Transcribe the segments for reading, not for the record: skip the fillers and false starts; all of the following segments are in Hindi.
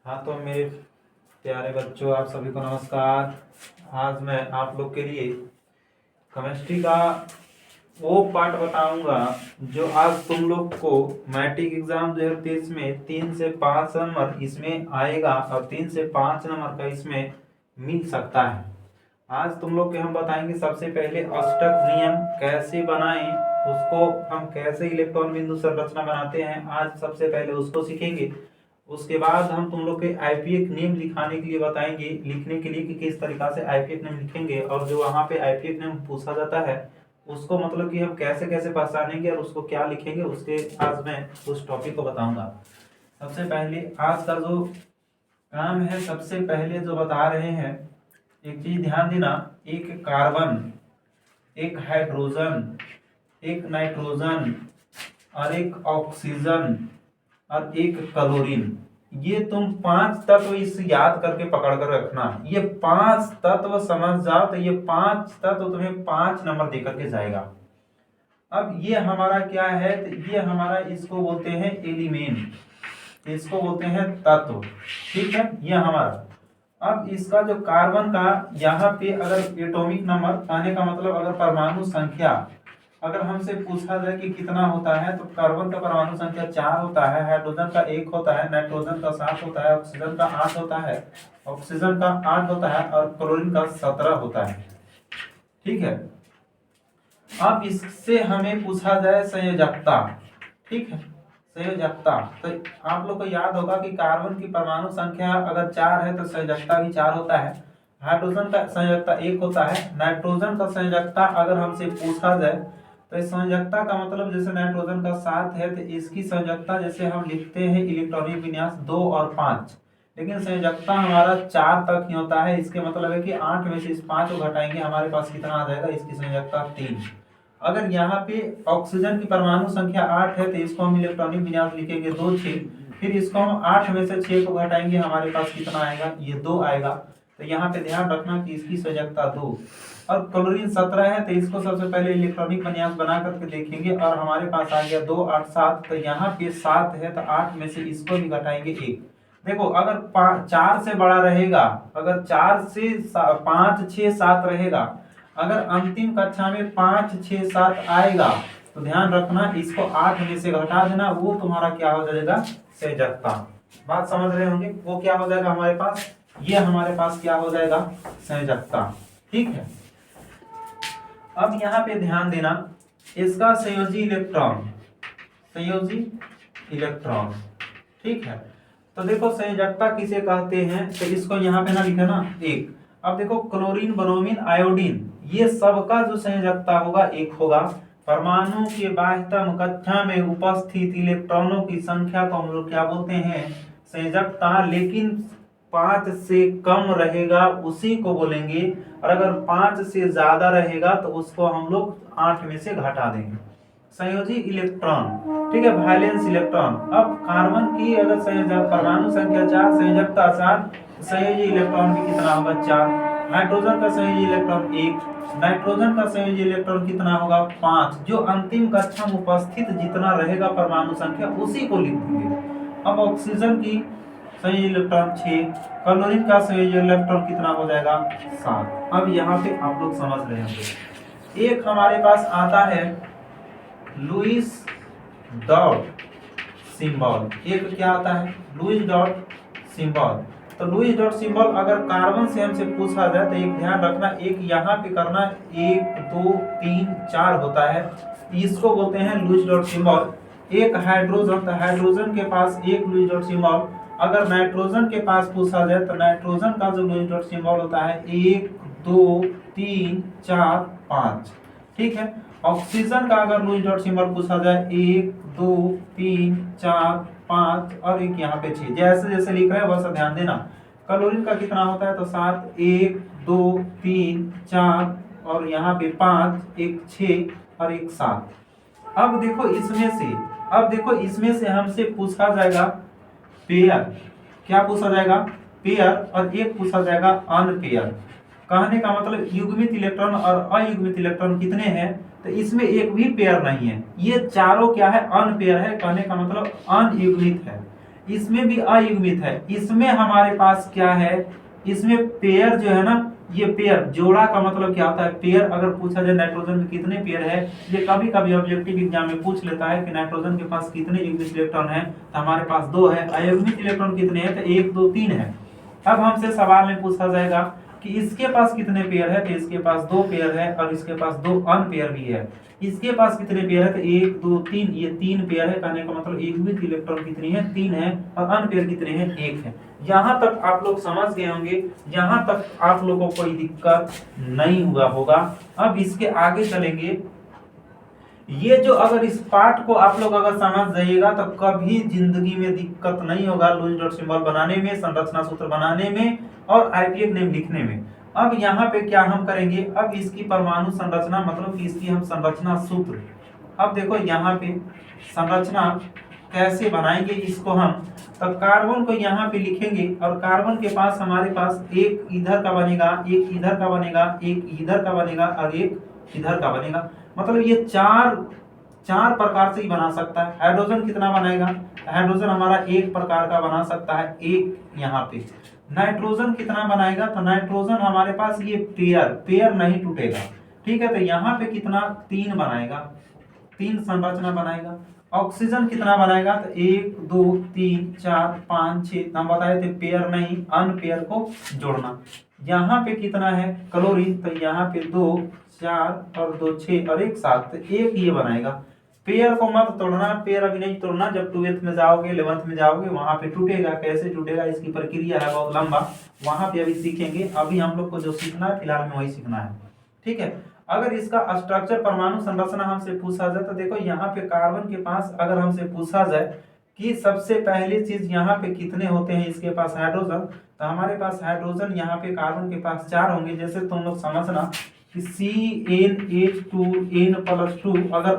हाँ तो मेरे प्यारे बच्चों, आप सभी को नमस्कार। आज मैं आप लोग के लिए केमिस्ट्री का वो पार्ट बताऊंगा जो आज तुम लोग को मैट्रिक एग्जाम 2023 में 3 से 5 नंबर इसमें आएगा और 3 से 5 नंबर का इसमें मिल सकता है। आज तुम लोग के हम बताएंगे सबसे पहले अष्टक नियम कैसे बनाएं, उसको हम कैसे इलेक्ट्रॉन बिंदु संरचना बनाते हैं, आज सबसे पहले उसको सीखेंगे। उसके बाद हम तुम लोग के आईपीएक नेम लिखाने के लिए बताएंगे, लिखने के लिए कि किस तरीका से आईपीएक नेम लिखेंगे, और जो वहाँ पे आईपीएक नेम पूछा जाता है उसको मतलब कि हम कैसे कैसे पहचानेंगे और उसको क्या लिखेंगे, उसके आज मैं उस टॉपिक को बताऊंगा। सबसे पहले आज का जो काम है, सबसे पहले जो बता रहे हैं, एक चीज ध्यान देना, एक कार्बन, एक हाइड्रोजन, एक नाइट्रोजन और एक ऑक्सीजन और एक क्लोरीन, ये तुम 5 तत्व इस याद करके पकड़ कर रखना। ये 5 तत्व समझ जाओ तो ये 5 तत्व तुम्हें 5 नंबर देकर के जाएगा। अब ये हमारा क्या है, तो ये हमारा इसको बोलते हैं एलिमेंट, इसको बोलते हैं तत्व, ठीक है, ये हमारा। अब इसका जो कार्बन का यहाँ पे अगर एटॉमिक नंबर, कहने का मतलब अगर परमाणु संख्या अगर हमसे पूछा जाए कि कितना होता है, तो कार्बन का परमाणु संख्या 4 होता है, हाइड्रोजन का 1 होता है, नाइट्रोजन का 7 होता है, ऑक्सीजन का 8 होता है, ऑक्सीजन का 8 होता है और क्लोरीन का 17 होता है, ठीक है। अब इससे हमें पूछा जाए संयोजकता, ठीक है, संयोजकता, तो आप लोग को याद होगा कि कार्बन की परमाणु संख्या अगर 4 है तो संयोजकता भी 4 होता है, हाइड्रोजन का संयोजकता 1 होता है, नाइट्रोजन का संयोजकता अगर हमसे पूछा जाए तो इस संयोजकता का मतलब जैसे नाइट्रोजन का 7 है तो इसकी संयोजकता जैसे हम लिखते हैं इलेक्ट्रॉनिक विन्यास 2 और 5, लेकिन संयोजकता हमारा 4 तक ही होता है। इसके मतलब है कि 8 में से इस 5 को घटाएंगे, हमारे पास कितना आ जाएगा, इसकी संयोजकता 3। अगर यहाँ पे ऑक्सीजन की परमाणु संख्या 8 है तो इसको हम इलेक्ट्रॉनिक विन्यास लिखेंगे 2 6, फिर इसको हम 8 में से 6 को घटाएंगे, हमारे पास कितना आएगा, ये 2 आएगा। तो यहाँ पे ध्यान रखना कि इसकी संयोजकता 2। और क्लोरीन 17 है तो इसको सबसे पहले इलेक्ट्रॉनिक विन्यास बना करके देखेंगे और हमारे पास आ गया 2 8 7, तो यहाँ पे 7 है तो 8 में से इसको भी घटाएंगे 1। देखो अगर 4 से बड़ा रहेगा, अगर 4 से 5 6 7 रहेगा, अगर अंतिम कक्षा में 5 6 7 आएगा तो ध्यान रखना इसको 8 में से घटा देना, वो तुम्हारा क्या हो जाएगा, संयोजकता। बात समझ रहे होंगे, वो क्या हो जाएगा हमारे पास, ये हमारे पास क्या हो जाएगा, संयोजकता, ठीक है। अब यहाँ पे ध्यान देना, इसका संयोजी इलेक्ट्रॉन, संयोजी इलेक्ट्रॉन, ठीक है। तो देखो संयोजकता किसे कहते हैं, तो इसको यहाँ पे ना लिखे ना 1। अब देखो क्लोरीन ब्रोमीन आयोडीन, ये सबका जो संयोजकता होगा 1 होगा। परमाणु के बाह्यतम कक्षा में उपस्थित इलेक्ट्रॉनों की संख्या को हम लोग क्या बोलते हैं, संयोजकता, लेकिन 5 से कम रहेगा उसी को बोलेंगे, और अगर 5 से ज्यादा रहेगा तो उसको हम लोग 8 में से घटा देंगे। संयोजी इलेक्ट्रॉन, ठीक है, वैलेंस इलेक्ट्रॉन। अब कार्बन की अगर संयोजक परमाणु संख्या 4, संयोजकता 7, संयोजी इलेक्ट्रॉन भी कितना होगा, 4। नाइट्रोजन का संयोजी इलेक्ट्रॉन 1, नाइट्रोजन का संयोजी इलेक्ट्रॉन कितना होगा, 5। जो अंतिम कक्षा में उपस्थित जितना रहेगा परमाणु संख्या उसी को लिख देंगे। अब ऑक्सीजन की संयोजी इलेक्ट्रॉन 6, क्लोरीन का संयोजी इलेक्ट्रॉन कितना हो जाएगा, 7। अब यहाँ पे आप लोग समझ रहे होंगे, एक हमारे पास आता है लुईस डॉट सिंबल, एक क्या आता है, लुईस डॉट सिंबल। तो लुईस डॉट सिंबल अगर कार्बन से हमसे पूछा जाए तो एक ध्यान रखना, एक यहाँ पे करना, 1 2 3 4 होता है, इसको बोलते हैं लुईस डॉट सिंबल। एक हाइड्रोजन, तो हाइड्रोजन के पास एक लुईस डॉट सिंबल। अगर नाइट्रोजन के पास पूछा जाए तो नाइट्रोजन का जो लुईस डॉट सिंबल होता है 1 2 3 4 5, ठीक है। ऑक्सीजन का अगर लुईस डॉट सिंबल पूछा जाए 1 2 3 4 5 और एक यहाँ पे 6, जैसे जैसे लिख रहे हैं वैसा ध्यान देना। क्लोरीन का कितना होता है, तो 7 1 2 3 4 और यहाँ पे 5, एक 6 और एक 7। अब देखो इसमें से हमसे पूछा जाएगा पेयर, क्या पूछा जाएगा, पेयर, और एक पूछा जाएगा अनपेयर। कहने का मतलब युग्मित इलेक्ट्रॉन और अयुग्मित इलेक्ट्रॉन कितने हैं, तो इसमें एक भी पेयर नहीं है, ये चारों क्या है, अनपेयर है, कहने का मतलब अनयुग्मित है। इसमें भी अयुग्मित है। इसमें हमारे पास क्या है, इसमें पेयर जो है ना, ये पेयर जोड़ा का मतलब क्या होता है, पेयर अगर पूछा जाए नाइट्रोजन में कितने पेयर है, ये कभी कभी ऑब्जेक्टिव एग्जाम में पूछ लेता है कि नाइट्रोजन के पास कितने युग्मित इलेक्ट्रॉन है, तो हमारे पास 2 है। अयुग्मित इलेक्ट्रॉन कितने हैं, तो 1 2 3 है। अब हमसे सवाल में पूछा जाएगा कि इसके पास कितने पेयर है, तो इसके पास 2 पेयर है और इसके पास 2 अनपेयर भी है। इसके पास कितने पेयर है, तो 1 2 3, ये 3 पेयर है। कहने का मतलब युग्मित इलेक्ट्रॉन कितनी है, 3 है, और अनपेयर कितने हैं, 1 है। यहाँ तक आप लोग समझ गए होंगे, यहाँ तक आप लोगों को कोई दिक्कत नहीं हुआ होगा। अब इसके आगे चलेंगे। ये जो अगर इस पार्ट को आप लोग अगर समझ जाइएगा तो कभी जिंदगी में दिक्कत नहीं होगा लुईस डॉट सिंबल बनाने में, संरचना सूत्र बनाने में और आईपीएक नेम लिखने में। अब यहाँ पे क्या हम करेंगे, अब इसकी परमाणु संरचना मतलब कि इसकी हम संरचना सूत्र, अब देखो यहाँ पे संरचना कैसे बनाएंगे इसको हम, तो कार्बन को यहाँ पे लिखेंगे और कार्बन के पास हमारे पास एक इधर का बनेगा, एक इधर का बनेगा, एक इधर का बनेगा और एक इधर का बनेगा। मतलब ये चार प्रकार से ही बना सकता है। हाइड्रोजन कितना बनाएगा, हाइड्रोजन हमारा एक प्रकार का बना सकता है, एक यहाँ पे। नाइट्रोजन कितना बनाएगा, तो नाइट्रोजन हमारे पास ये पेयर नहीं टूटेगा, ठीक है। तो यहाँ पे कितना, 3 बनाएगा, 3 संरचना बनाएगा। ऑक्सीजन कितना बनाएगा, तो 1 2 3 4 5 6, हम बताए थे पेयर नहीं अनपेयर को जोड़ना। यहाँ पे कितना है क्लोरीन, तो यहाँ पे 2 4 और 2 6 और 1 7, तो 1 ये बनाएगा। पेयर को मत तोड़ना, पेयर अभी नहीं तोड़ना, जब 12th में जाओगे 11th में जाओगे वहां पे टूटेगा। कैसे टूटेगा इसकी प्रक्रिया है बहुत लंबा, वहां पे अभी सीखेंगे। अभी हम लोग को जो सीखना है फिलहाल में वही सीखना है, ठीक है। अगर इसका स्ट्रक्चर परमाणु संरचना हमसे पूछा जाए तो देखो यहाँ पे कार्बन के पास अगर हमसे पूछा जाए कि सबसे पहली चीज यहाँ पे कितने होते हैं इसके पास हाइड्रोजन, तो हमारे पास हाइड्रोजन यहाँ पे कार्बन के पास 4 होंगे। जैसे तुम लोग समझना कि CnH2n+2 अगर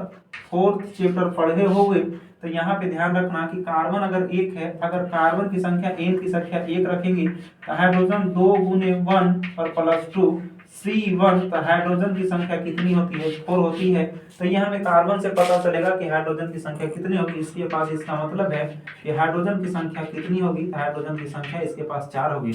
4th चैप्टर पढ़े होंगे तो यहाँ पे ध्यान रखना कि कार्बन अगर 1 है, अगर कार्बन की संख्या n की संख्या 1 रखेंगे तो हाइड्रोजन 2 गुने 1 और +2 C1, तो हाइड्रोजन की संख्या कितनी होती है, 4 होती है। तो ये हमें कार्बन से पता चलेगा कि हाइड्रोजन की संख्या कितनी होगी। इसके पास इसका मतलब है कि हाइड्रोजन की संख्या कितनी होगी, हाइड्रोजन की संख्या इसके पास 4 होगी।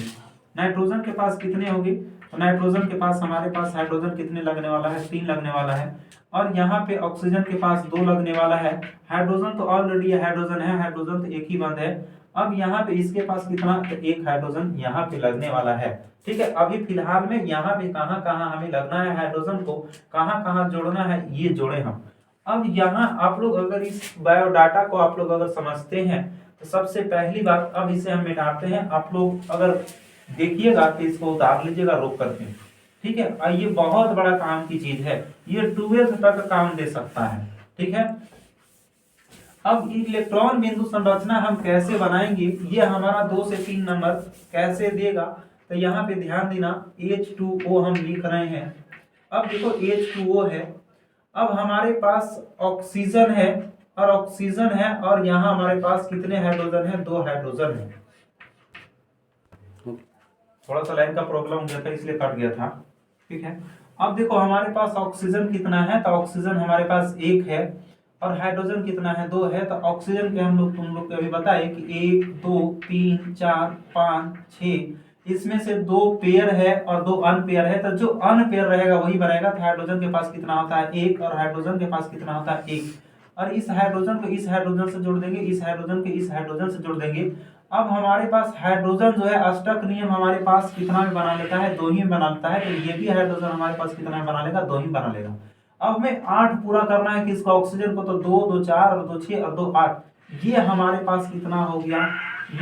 नाइट्रोजन के पास कितने होगी, तो नाइट्रोजन के पास हमारे पास हाइड्रोजन कितने लगने वाला है, 3 लगने वाला है। और यहाँ पे ऑक्सीजन के पास 2 लगने वाला है। हाइड्रोजन तो ऑलरेडी हाइड्रोजन है, हाइड्रोजन तो एक ही बंद है। अब यहाँ पे इसके पास कितना, तो 1 हाइड्रोजन यहाँ पे लगने वाला है, ठीक है। अभी फिलहाल में यहाँ पे कहाँ कहाँ हमें लगना है हाइड्रोजन को, कहाँ कहाँ जोड़ना है, ये जोड़े हम। अब यहाँ आप लोग अगर इस बायोडाटा को आप लोग अगर समझते हैं तो सबसे पहली बात, अब इसे हम मिटाते हैं। आप लोग अगर देखिएगा तो इसको उतार लीजिएगा रोक करके, ठीक है। और ये बहुत बड़ा काम की चीज है, ये 12th तक काम दे सकता है, ठीक है। अब इलेक्ट्रॉन बिंदु संरचना हम कैसे बनाएंगे, ये हमारा 2 से 3 नंबर कैसे देगा, तो यहाँ पे ध्यान देना। H2O हम लिख रहे हैं। अब देखो H2O है, अब हमारे पास ऑक्सीजन है और ऑक्सीजन है और यहाँ हमारे पास कितने हाइड्रोजन है, 2 हाइड्रोजन है। थोड़ा सा लाइन का प्रॉब्लम हो गया था इसलिए कट गया था, ठीक है। अब देखो हमारे पास ऑक्सीजन कितना है, तो ऑक्सीजन हमारे पास 1 है और हाइड्रोजन कितना है, 2 है। तो ऑक्सीजन के हम लोग तुम लोग को अभी बताए कि 1 2 3 4 5 6, इसमें से 2 पेयर है और 2 अनपेयर है। तो जो अनपेयर रहेगा वही बनेगा। तो हाइड्रोजन के पास कितना होता है, 1, और हाइड्रोजन के पास कितना होता है, 1। और इस हाइड्रोजन को इस हाइड्रोजन से जोड़ देंगे, इस हाइड्रोजन के इस हाइड्रोजन से जोड़ देंगे। अब हमारे पास हाइड्रोजन जो है अष्टक नियम हमारे पास कितना में बना लेता है, 2 ही में बना लेता है। तो ये भी हाइड्रोजन हमारे पास कितना में बना लेगा, 2 ही बना लेगा। अब हमें 8 पूरा करना है किसको, ऑक्सीजन को। तो 2 2 4 और 2 6 और 2 8, ये हमारे पास कितना हो गया,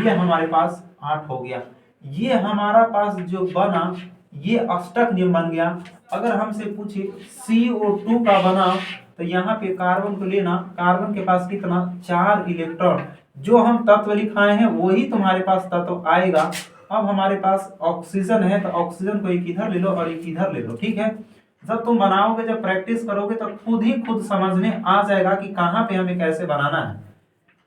ये हमारे पास 8 हो गया। ये हमारा पास जो बना ये अष्टक नियम बन गया। अगर हमसे पूछे CO2 का बना, तो यहाँ पे कार्बन को लेना, कार्बन के पास कितना, 4 इलेक्ट्रॉन। जो हम तत्व लिखाए हैं वही तुम्हारे पास तत्व आएगा। अब हमारे पास ऑक्सीजन है, तो ऑक्सीजन को एक इधर ले लो और एक इधर ले लो, ठीक है। जब तुम बनाओगे, जब प्रैक्टिस करोगे तो खुद ही खुद समझ में आ जाएगा कि कहाँ पे हमें कैसे बनाना है।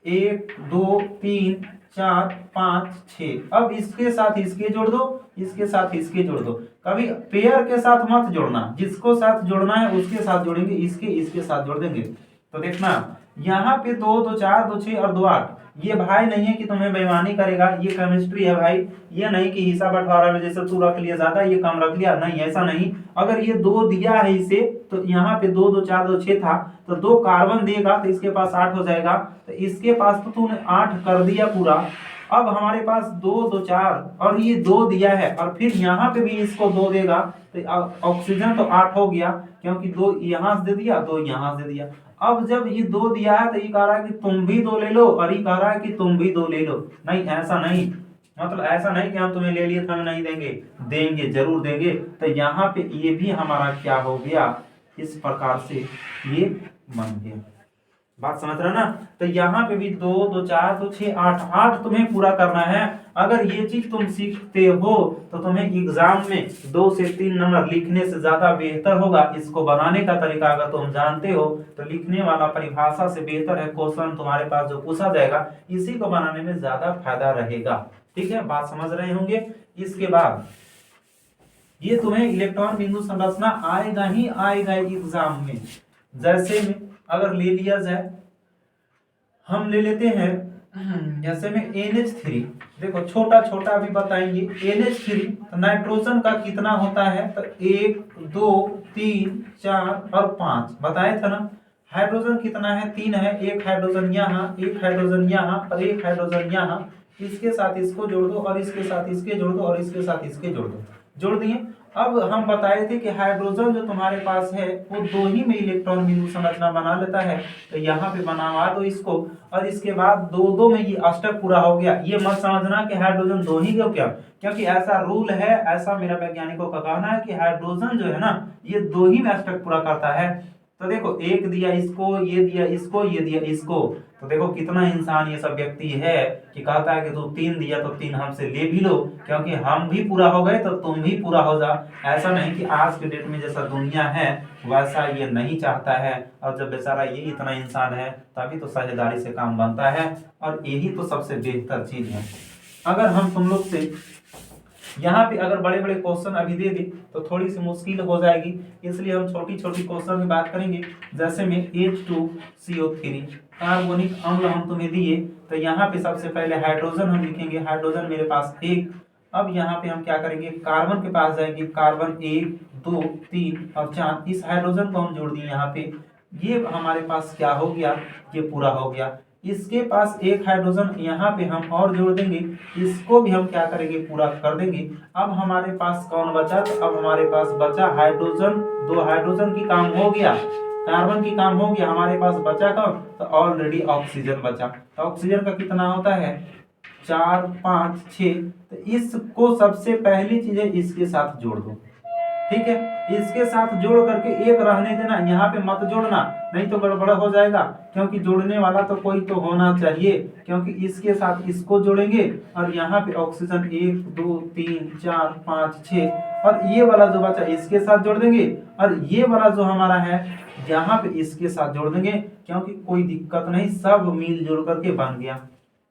1 2 3 4 5 6। अब इसके साथ इसके जोड़ दो, इसके साथ इसके जोड़ दो। कभी पेयर के साथ मत जोड़ना, जिसको साथ जोड़ना है उसके साथ जोड़ेंगे, इसके साथ जोड़ देंगे। तो देखना यहाँ पे 2 2 4 2 6 और 2 8, ये भाई नहीं है कि तुम्हें बेईमानी करेगा, ये केमिस्ट्री है भाई। ये नहीं कि हिसाब बंटवारा में जैसे तू रख लिया ज्यादा ये कम रख लिया, नहीं ऐसा नहीं। अगर ये 2 दिया है इसे तो यहाँ पे 2 2 4 2 6 था, तो 2 कार्बन देगा तो इसके पास 8 हो जाएगा। तो इसके पास तो तूने 8 कर दिया पूरा। अब हमारे पास 2 2 4 और ये 2 दिया है, और फिर यहाँ पे भी इसको 2 देगा तो ऑक्सीजन तो 8 हो गया, क्योंकि 2 यहाँ से दे दिया 2 यहाँ से दे दिया। अब जब ये 2 दिया है तो ये कह रहा है कि तुम भी 2 ले लो, और ये कह रहा है कि तुम भी 2 ले लो। नहीं ऐसा नहीं, मतलब ऐसा नहीं कि हम तुम्हें ले लिए तो हम नहीं देंगे, देंगे जरूर देंगे। तो यहाँ पे ये भी हमारा क्या हो गया, इस प्रकार से ये बन गया। बात समझ रहे ना। तो यहाँ पे भी 2 2 4 2 6 8 8 तुम्हें पूरा करना है। अगर ये चीज तुम सीखते हो तो तुम्हें एग्जाम में 2 से 3 नंबर लिखने से ज्यादा बेहतर होगा। इसको बनाने का तरीका अगर तुम जानते हो तो लिखने वाला परिभाषा से बेहतर है क्वेश्चन तुम्हारे पास जो पूछा जाएगा, इसी को बनाने में ज्यादा फायदा रहेगा। ठीक है, बात समझ रहे होंगे। इसके बाद ये तुम्हें इलेक्ट्रॉन बिंदु संरचना आएगा ही आएगा एग्जाम में। जैसे में अगर ले लिया जाए, हम ले लेते हैं जैसे में NH3, देखो छोटा छोटा अभी बताएंगे। NH3 तो नाइट्रोजन का कितना होता है, तो 1 2 3 4 और 5 बताए थे ना। हाइड्रोजन कितना है, 3 है, एक हाइड्रोजन यहाँ, एक हाइड्रोजन यहाँ और एक हाइड्रोजन यहाँ। इसके साथ इसको जोड़ दो और इसके साथ इसके जोड़ दो और इसके साथ इसके जोड़ दो, जोड़ दिए। अब हम बताए थे कि हाइड्रोजन जो तुम्हारे पास है वो 2 ही में इलेक्ट्रॉन बिंदु संरचना बना लेता है, तो यहाँ पे बनावा दो इसको। और इसके बाद 2 2 में ये अष्टक पूरा हो गया। ये मत समझना कि हाइड्रोजन 2 ही क्यों, क्या क्योंकि ऐसा रूल है, ऐसा मेरा वैज्ञानिकों का कहना है कि हाइड्रोजन जो है ना ये 2 ही में अष्टक पूरा करता है। तो देखो एक दिया इसको, ये दिया इसको, ये दिया इसको, तो देखो कितना इंसान ये सब व्यक्ति है कि कहता है कि तू 3 दिया तो 3 हमसे ले भी लो, क्योंकि हम भी पूरा हो गए तो तुम भी पूरा हो जा। ऐसा नहीं कि आज के डेट में जैसा दुनिया है वैसा ये नहीं चाहता है। और जब बेचारा ये इतना इंसान है तभी तो साझेदारी से काम बनता है, और यही तो सबसे बेहतर चीज है। अगर हम तुम लोग से यहाँ पे अगर बड़े बड़े क्वेश्चन अभी दे दे तो थोड़ी सी मुश्किल हो जाएगी, इसलिए हम छोटी छोटी क्वेश्चन की बात करेंगे। जैसे में H2CO3 कार्बोनिक अम्ल हम तुम्हें दिए, तो यहाँ पे सबसे पहले हाइड्रोजन हम लिखेंगे, हाइड्रोजन मेरे पास 1। अब यहाँ पे हम क्या करेंगे, कार्बन के पास जाएंगे, कार्बन 1 2 3 और 4, इस हाइड्रोजन को हम जोड़ दिए यहाँ पे। ये हमारे पास क्या हो गया, ये पूरा हो गया। इसके पास एक हाइड्रोजन यहाँ पे हम और जोड़ देंगे, इसको भी हम क्या करेंगे, पूरा कर देंगे। अब हमारे पास कौन बचा, तो अब हमारे पास बचा हाइड्रोजन। 2 हाइड्रोजन की काम हो गया, कार्बन की काम हो गया, हमारे पास बचा कौन, तो ऑलरेडी ऑक्सीजन बचा। तो ऑक्सीजन का कितना होता है, 4 5 6। तो इसको सबसे पहली चीज है इसके साथ जोड़ दो। ठीक है, इसके साथ जोड़ करके एक रहने देना, यहाँ पे मत जोड़ना नहीं तो गड़बड़ हो जाएगा, क्योंकि जोड़ने वाला तो कोई तो होना चाहिए। क्योंकि इसके साथ इसको जोड़ेंगे और यहाँ पे ऑक्सीजन 1 2 3 4 5 6, और ये वाला जो बचा इसके साथ जोड़ देंगे, और ये वाला जो हमारा है यहाँ पे इसके साथ जोड़ देंगे, क्योंकि कोई दिक्कत नहीं, सब मिलजुल करके बन गया।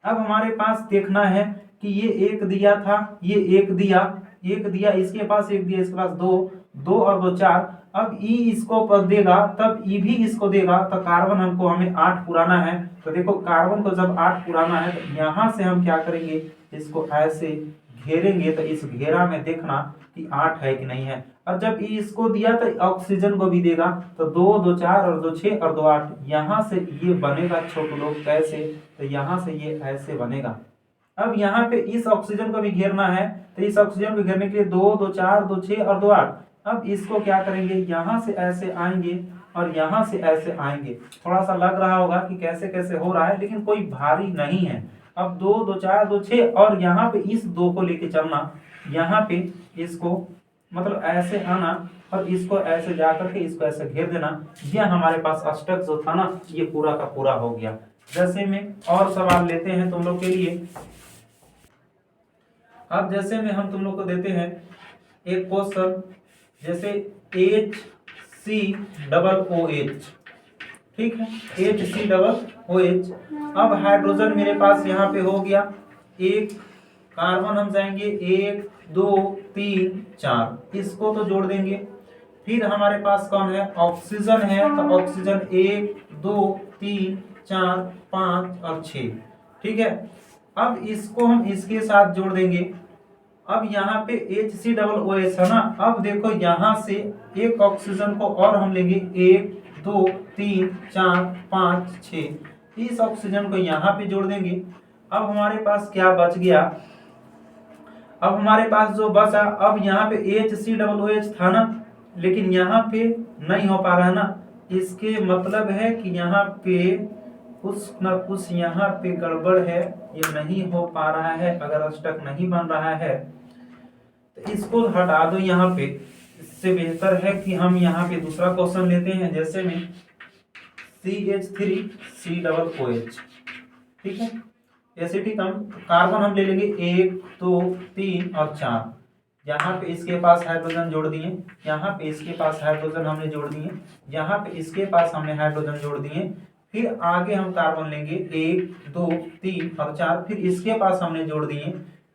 अब हमारे पास देखना है कि ये एक दिया था, ये एक दिया, एक दिया, इसके पास एक दिया, इसके पास 2 2 और 2 4। अब ई इसको पर देगा तब ई भी इसको देगा, तो कार्बन हमको हमें 8 पुराना है। तो देखो कार्बन को जब 8 पुराना है तो यहाँ से हम क्या करेंगे, इसको ऐसे घेरेंगे, तो इस घेरा में देखना कि 8 है कि नहीं है। और जब ई इसको दिया तो ऑक्सीजन को भी देगा, तो 2 2 4 और 2 6 और 2 8, यहाँ से ये बनेगा छोटे लोग कैसे, तो यहाँ से ये ऐसे बनेगा। अब यहाँ पे इस ऑक्सीजन को भी घेरना है, तो इस ऑक्सीजन को घेरने के लिए 2 2 4 2 6 और 2 8। अब इसको क्या करेंगे, यहाँ से ऐसे आएंगे और यहाँ से ऐसे आएंगे। थोड़ा सा लग रहा होगा कि कैसे कैसे हो रहा है, लेकिन कोई भारी नहीं है। अब 2 2 4 2 6 और यहाँ पे इस 2 को लेके चलना, यहाँ पे इसको मतलब ऐसे आना और इसको ऐसे जा करके इसको ऐसे घेर देना। यह हमारे पास अष्टक जो था ना ये पूरा का पूरा हो गया। जैसे में और सवाल लेते हैं तुम लोग के लिए। अब जैसे में हम तुम लोग को देते हैं एक क्वेश्चन, जैसे HCOOH, ठीक है, HCOOH। अब हाइड्रोजन मेरे पास यहाँ पे हो गया, एक कार्बन हम जाएंगे 1 2 3 4, इसको तो जोड़ देंगे। फिर हमारे पास कौन है, ऑक्सीजन है, तो ऑक्सीजन 1 2 3 4 5 और 6। ठीक है। अब इसको हम इसके साथ जोड़ देंगे। अब यहाँ पे HCOOH है ना। अब देखो यहाँ से एक ऑक्सीजन को और हम लेंगे, 1 2 3 4 5 6, इस ऑक्सीजन को यहाँ पे जोड़ देंगे। अब हमारे पास क्या बच गया, अब हमारे पास जो बचा, अब यहाँ पे HCOOH था ना, लेकिन यहाँ पे नहीं हो पा रहा है ना। इसके मतलब है कि यहाँ पे कुछ ना कुछ यहाँ पे गड़बड़ है, ये नहीं हो पा रहा है। अगर अष्टक नहीं बन रहा है तो इसको हटा दो यहाँ पे। इससे बेहतर है कि हम यहाँ पे दूसरा क्वेश्चन लेते हैं, जैसे में CH3COOH, ठीक है। एसिटिक हम कार्बन हम ले लेंगे 1 2 3 और 4। यहाँ पे इसके पास हाइड्रोजन जोड़ दिए, यहाँ पे इसके पास हाइड्रोजन हमने जोड़ दिए, यहाँ पे इसके पास हमने हाइड्रोजन जोड़ दिए। फिर आगे हम कार्बन लेंगे 1 2 3 और 4, फिर इसके पास हमने जोड़ दिए।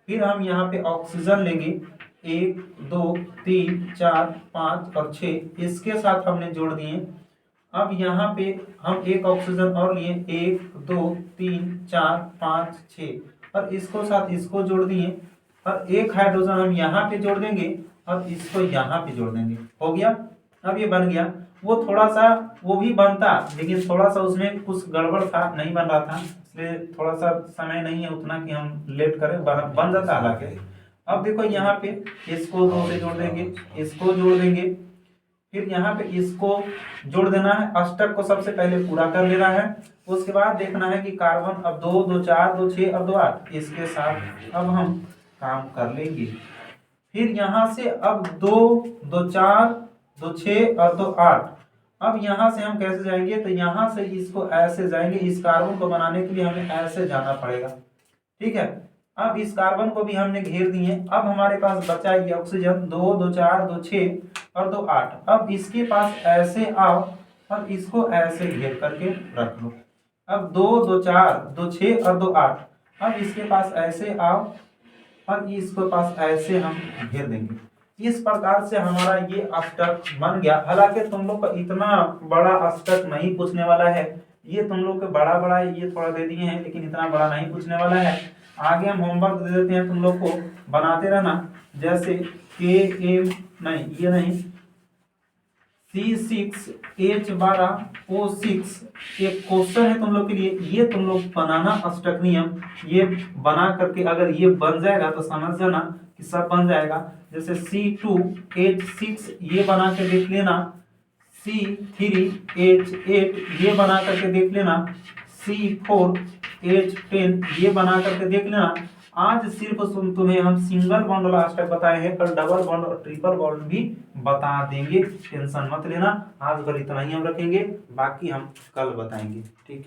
फिर हम यहाँ पे ऑक्सीजन लेंगे 1 2 3 4 5 और 6, इसके साथ हमने जोड़ दिए। अब यहाँ पे हम एक ऑक्सीजन और लिए, 1 2 3 4 5 6, और इसको साथ इसको जोड़ दिए। और एक हाइड्रोजन हम यहाँ पे जोड़ देंगे और इसको यहाँ पे जोड़ देंगे। हो गया, अब ये बन गया। वो थोड़ा सा वो भी बनता, लेकिन थोड़ा सा उसमें कुछ गड़बड़ था, नहीं बन रहा था, इसलिए थोड़ा सा समय नहीं है उतना कि हम लेट करें, बन जाता हालांकि। अब देखो यहाँ पे इसको 2 से जोड़ देंगे, इसको जोड़ देंगे, फिर यहाँ पे इसको जोड़ देना है। अष्टक को सबसे पहले पूरा कर लेना है, उसके बाद देखना है कि कार्बन अब 2 2 4 2 6 और 2 8, इसके साथ अब हम काम कर लेंगे। फिर यहाँ से अब 2 2 4 2 6 और 2 8, अब यहाँ से हम कैसे जाएंगे, तो यहाँ से इसको ऐसे जाएंगे। इस कार्बन को बनाने के लिए हमें ऐसे जाना पड़ेगा, ठीक है। अब इस कार्बन को भी हमने घेर दिए। अब हमारे पास बचा ये ऑक्सीजन, 2 2 4 2 6 और 2 8। अब इसके पास ऐसे आओ और इसको ऐसे घेर करके रख लो। अब 2 2 4 2 6 और 2 8, अब इसके पास ऐसे आओ और इसके पास ऐसे हम घेर देंगे। इस प्रकार से हमारा ये अष्टक बन गया। हालांकि तुम लोग को इतना बड़ा अष्टक नहीं पूछने वाला है, ये तुम लोग को बड़ा बड़ा ये थोड़ा दे दिए हैं, लेकिन इतना बड़ा नहीं पूछने वाला है। आगे हम होमवर्क दे देते हैं, तुम लोग को बनाते रहना। जैसे KM नहीं, ये नहीं, C6H12O6 एक क्वेश्चन है तुम लोग के लिए, ये तुम लोग बनाना अष्टक नियम। ये बना करके अगर ये बन जाएगा तो समझ जाना कि सब बन जाएगा। जैसे C2H6 ये बना के देख लेना, C3H8 ये बना करके देख लेना, C4H10 ये बना करके देख लेना। आज सिर्फ तुम्हें हम सिंगल बॉन्ड वाला अष्टक बताए हैं, कल डबल बॉन्ड और ट्रिपल बॉन्ड भी बता देंगे, टेंशन मत लेना। आज भर इतना ही हम रखेंगे, बाकी हम कल बताएंगे, ठीक है।